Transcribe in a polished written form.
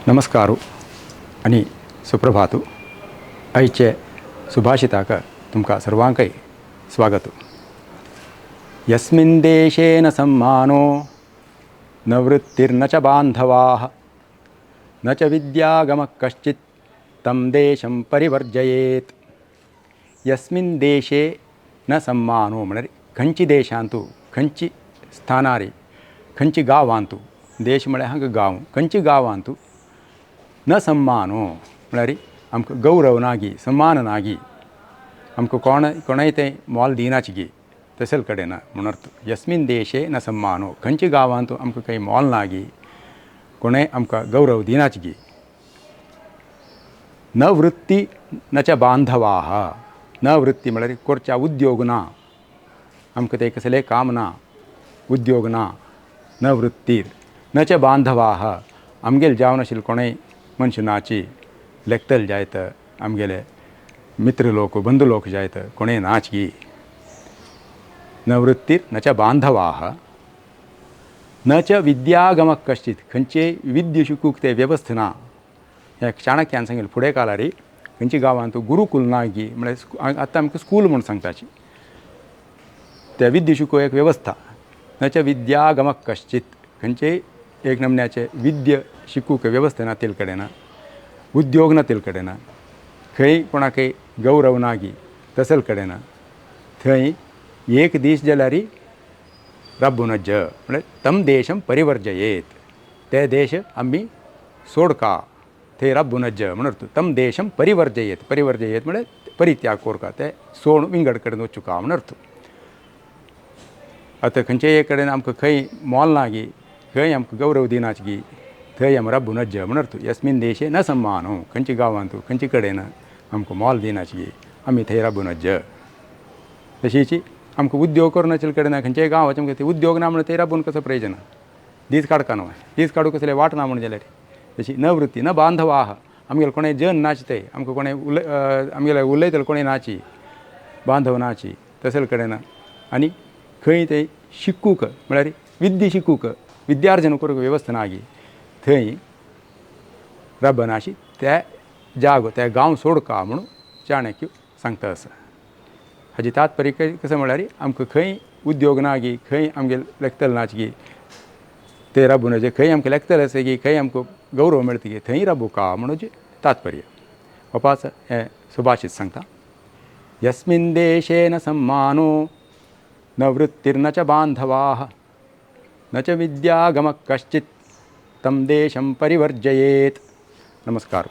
नमस्कारू आणि सुप्रभातू. आयचे सुभाषिताक तुमका सर्वांकय स्वागत. यस्मिन् देशे न सम्मानो न वृत्तिर्न च बांधवाः न च विद्यागमः कश्चित् तं देशं परिवर्जयेत्. यस्मिन् देशे न सम्मानो म्हणजे खंची देशांतू खंची स्थानारी खंची गावांतू देश म्हळ्या हांगा गांव खंची गावांतू न सम्मानो म्हळ्यार आमकां गौरव नागी सम्मान नागी आमकां कोणाय तें मोल दिनाची गी तशें कडेन म्हणून यस्मिन देशे न सम्मानो खंयची गांवांत आमकां काही मोल नागी कोणें आमकां गौरव दिनाची गी. न वृत्ती न च बांधवाः न वृत्ती म्हळ्यार करच्या उद्योग ना आमकां ते कसलें काम ना उद्योग ना. न वृत्तीर न च बांधवाः आमगेले जावन आशिल्ले कोणेय मनशां नाची लेखतले जायत आमगेले मित्र लोक बंधू लोक जायत कोणेय नाच गी. न वृत्तीर न च बांधवाः न च विद्यागमः कश्चित खंयचे विद्य शिकूंक ते व्यवस्था ना. हे चाणक्यान सांगिल्लें फुडें काळार खंयची गांवांत गुरुकुल ना गी म्हळ्यार आतां आमकां स्कूल म्हूण सांगताची ते विद्य शिकोवंक एक व्यवस्था. न च विद्यागमः कश्चित खंयचे एक नमन्याचे विद्य शिकूंक व्यवस्था ना तेल कडेन उद्योग ना तेल कडेन खंय कोणाकय गौरव नागी तसल कडेन थंय एक दीस जाल्यार रब्बुनज म्हळ्यार तम देशम परिवर्जयेत ते देश आमी सोडका थंय रब्बुनज म्हणून तम देशम परिवर्जयेत परिवर्जयेत म्हळ्यार परित्याग कोरका ते सोड विंगड कडेन वचुका म्हणून अर्थ. आतां खंयचे एक कडेन आमकां खंय मोल नागी खंय आमकां गौरव दिनाची गी थंय आमी रब्बुनज म्हणून अर्थ. यस्मिन देशे न सम्मानो खंयची गांवांत खंयचे कडेन आमकां मोल दिनाची गी आमी थंय रब्बुनज. तशीच आमकां उद्योग करनाशिल्ले कडेन खंयचेय गांवाचे आमकां ते उद्योग ना म्हणून थंय राबून कसो प्रयोजन दीस काडका न्हू दीस काडूंक कसलें वाट ना म्हणून जाल्यार तशी न वृत्ती न बांधवाः आमगेले कोणें जन नाचते आमकां कोणें आमगेले उलयतले कोणें नाची बांधव नाची तसले कडेन आनी खंय ते शिकूंक म्हळ्यार विद्या शिकूंक विद्यार्जन करूंक वेवस्था ना गी थंय रब्ब नाशी ते जागो ते गांव सोडका म्हणून चाणक्य सांगता आसा. हाजी तात्पर्य कशें म्हळ्यार आमकां खंय उद्योग ना गी खंय आमगेले लेखतले नाच गी ते रब्बुनजे खंय आमकां लेखतले आसा गी खंय आमकां गौरव मेळटा गी थंय रबुका म्हणून तात्पर्य. वपास हें सुभाषीत सांगता. यस्मिन् देशे न सम्मानो न वृत्तिर्न च बांधवाः न च विद्यागमः कश्चित् तं देशं परिवर्जयेत्. नमस्कार.